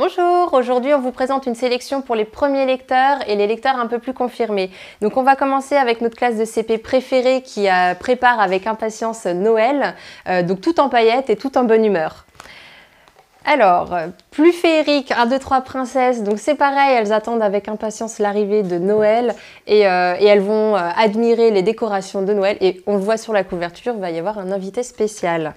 Bonjour, aujourd'hui on vous présente une sélection pour les premiers lecteurs et les lecteurs un peu plus confirmés. Donc on va commencer avec notre classe de CP préférée qui prépare avec impatience Noël, donc tout en paillettes et tout en bonne humeur. Alors, plus féerique, 1, 2, 3 princesses, donc c'est pareil, elles attendent avec impatience l'arrivée de Noël et elles vont admirer les décorations de Noël et on le voit sur la couverture, il va y avoir un invité spécial.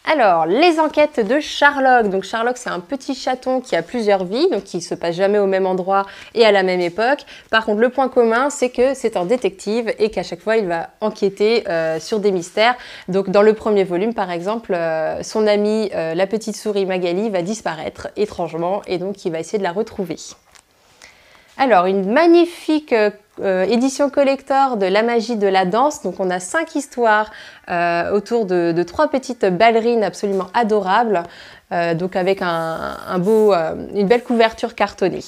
Alors, les enquêtes de Sherlock. Donc Sherlock, c'est un petit chaton qui a plusieurs vies, donc qui ne se passe jamais au même endroit et à la même époque. Par contre, le point commun, c'est que c'est un détective et qu'à chaque fois, il va enquêter sur des mystères. Donc dans le premier volume, par exemple, son amie, la petite souris Magali, va disparaître étrangement et donc il va essayer de la retrouver. Alors, une magnifique édition collector de La magie de la danse. Donc, on a 5 histoires autour de 3 petites ballerines absolument adorables, donc avec une belle couverture cartonnée.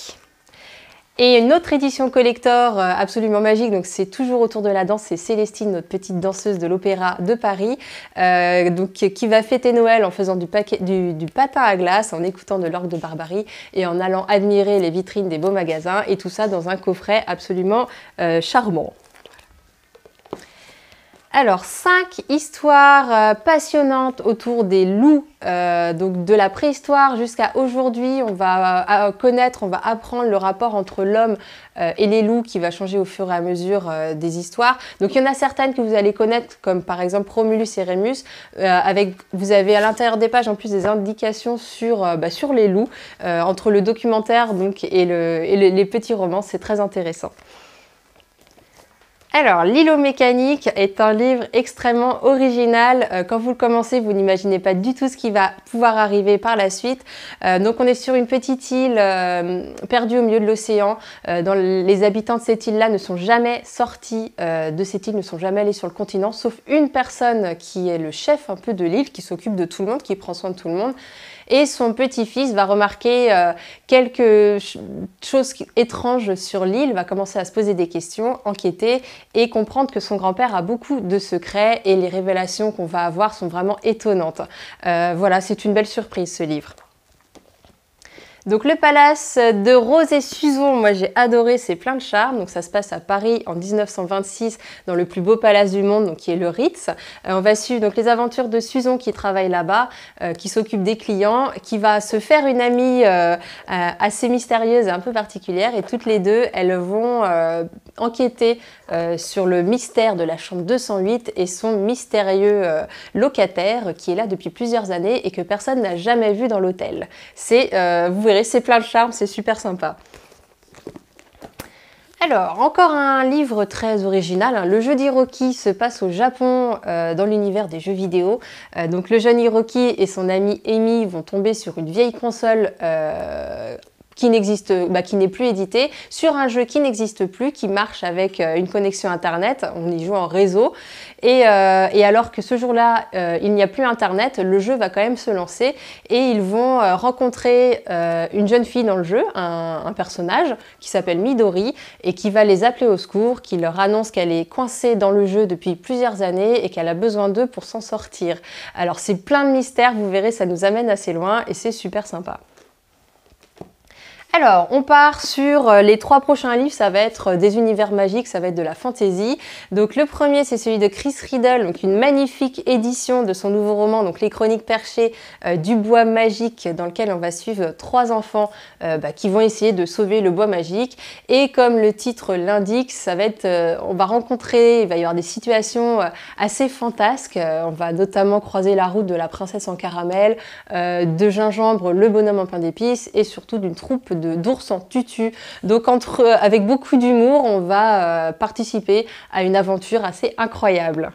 Et une autre édition collector absolument magique, donc c'est toujours autour de la danse, c'est Célestine, notre petite danseuse de l'Opéra de Paris, qui va fêter Noël en faisant du patin à glace, en écoutant de l'orgue de Barbarie et en allant admirer les vitrines des beaux magasins, et tout ça dans un coffret absolument charmant. Alors, 5 histoires passionnantes autour des loups, donc de la préhistoire jusqu'à aujourd'hui. On va on va apprendre le rapport entre l'homme et les loups qui va changer au fur et à mesure des histoires. Donc, il y en a certaines que vous allez connaître, comme par exemple Romulus et Rémus. Vous avez à l'intérieur des pages en plus des indications sur les loups, entre le documentaire donc, et les petits romans. C'est très intéressant. Alors, L'îlot mécanique est un livre extrêmement original. Quand vous le commencez, vous n'imaginez pas du tout ce qui va pouvoir arriver par la suite. Donc, on est sur une petite île perdue au milieu de l'océan. Les habitants de cette île-là ne sont jamais sortis de cette île, ne sont jamais allés sur le continent, sauf une personne qui est le chef un peu de l'île, qui s'occupe de tout le monde, qui prend soin de tout le monde. Et son petit-fils va remarquer quelque chose étrange sur l'île, va commencer à se poser des questions, enquêter et comprendre que son grand-père a beaucoup de secrets et les révélations qu'on va avoir sont vraiment étonnantes. Voilà, c'est une belle surprise ce livre. Donc le palace de Rose et Suzon, moi j'ai adoré, c'est plein de charme. Donc ça se passe à Paris en 1926 dans le plus beau palace du monde, donc qui est le Ritz. On va suivre donc les aventures de Suzon qui travaille là-bas, qui s'occupe des clients, qui va se faire une amie assez mystérieuse et un peu particulière. Et toutes les deux, elles vont enquêter sur le mystère de la chambre 208 et son mystérieux locataire qui est là depuis plusieurs années et que personne n'a jamais vu dans l'hôtel. Vous verrez, c'est plein de charme, c'est super sympa. Alors, encore un livre très original, Le jeu d'Hiroki se passe au Japon dans l'univers des jeux vidéo. Donc le jeune Hiroki et son ami Amy vont tomber sur une vieille console qui n'est plus édité, sur un jeu qui n'existe plus, qui marche avec une connexion internet, on y joue en réseau, et alors que ce jour-là, il n'y a plus internet, le jeu va quand même se lancer, et ils vont rencontrer une jeune fille dans le jeu, un personnage qui s'appelle Midori, et qui va les appeler au secours, qui leur annonce qu'elle est coincée dans le jeu depuis plusieurs années, et qu'elle a besoin d'eux pour s'en sortir. Alors c'est plein de mystères, vous verrez, ça nous amène assez loin, et c'est super sympa. Alors, on part sur les 3 prochains livres, ça va être des univers magiques, ça va être de la fantasy. Donc le premier, c'est celui de Chris Riddle, donc une magnifique édition de son nouveau roman, donc Les Chroniques perchées du bois magique, dans lequel on va suivre 3 enfants qui vont essayer de sauver le bois magique. Et comme le titre l'indique, ça va être, il va y avoir des situations assez fantasques. On va notamment croiser la route de la princesse en caramel, de Gingembre, le bonhomme en pain d'épices, et surtout d'une troupe d'ours en tutu. Donc avec beaucoup d'humour, on va participer à une aventure assez incroyable.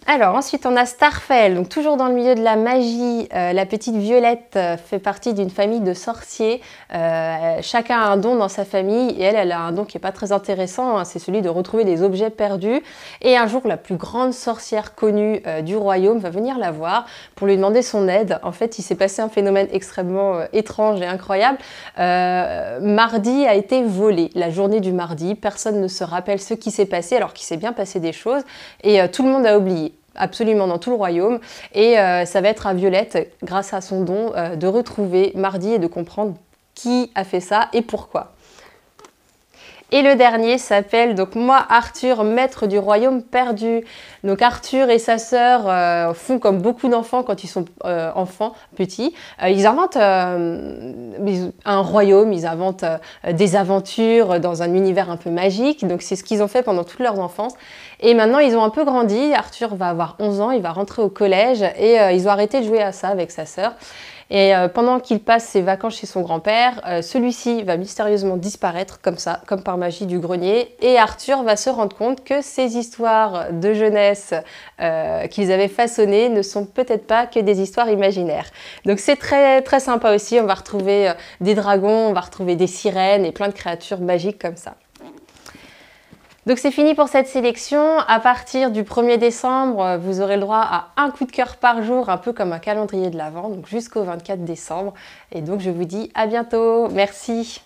Alors ensuite on a Starfell, donc toujours dans le milieu de la magie, la petite Violette fait partie d'une famille de sorciers, chacun a un don dans sa famille et elle a un don qui n'est pas très intéressant, hein, c'est celui de retrouver des objets perdus et un jour la plus grande sorcière connue du royaume va venir la voir pour lui demander son aide. En fait il s'est passé un phénomène extrêmement étrange et incroyable, mardi a été volé, la journée du mardi, personne ne se rappelle ce qui s'est passé alors qu'il s'est bien passé des choses et tout le monde a oublié. absolument dans tout le royaume. Et ça va être à Violette, grâce à son don, de retrouver Mardi et de comprendre qui a fait ça et pourquoi. Et le dernier s'appelle donc Moi Arthur, maître du royaume perdu. Donc Arthur et sa sœur font comme beaucoup d'enfants quand ils sont enfants, petits. Ils inventent un royaume, ils inventent des aventures dans un univers un peu magique. Donc c'est ce qu'ils ont fait pendant toute leur enfance. Et maintenant ils ont un peu grandi. Arthur va avoir 11 ans, il va rentrer au collège et ils ont arrêté de jouer à ça avec sa sœur. Et pendant qu'il passe ses vacances chez son grand-père, celui-ci va mystérieusement disparaître comme ça, comme par magie du grenier. Et Arthur va se rendre compte que ces histoires de jeunesse qu'ils avaient façonnées ne sont peut-être pas que des histoires imaginaires. Donc c'est très, très sympa aussi. On va retrouver des dragons, on va retrouver des sirènes et plein de créatures magiques comme ça. Donc c'est fini pour cette sélection. À partir du 1er décembre, vous aurez le droit à un coup de cœur par jour, un peu comme un calendrier de l'Avent, donc jusqu'au 24 décembre. Et donc je vous dis à bientôt. Merci.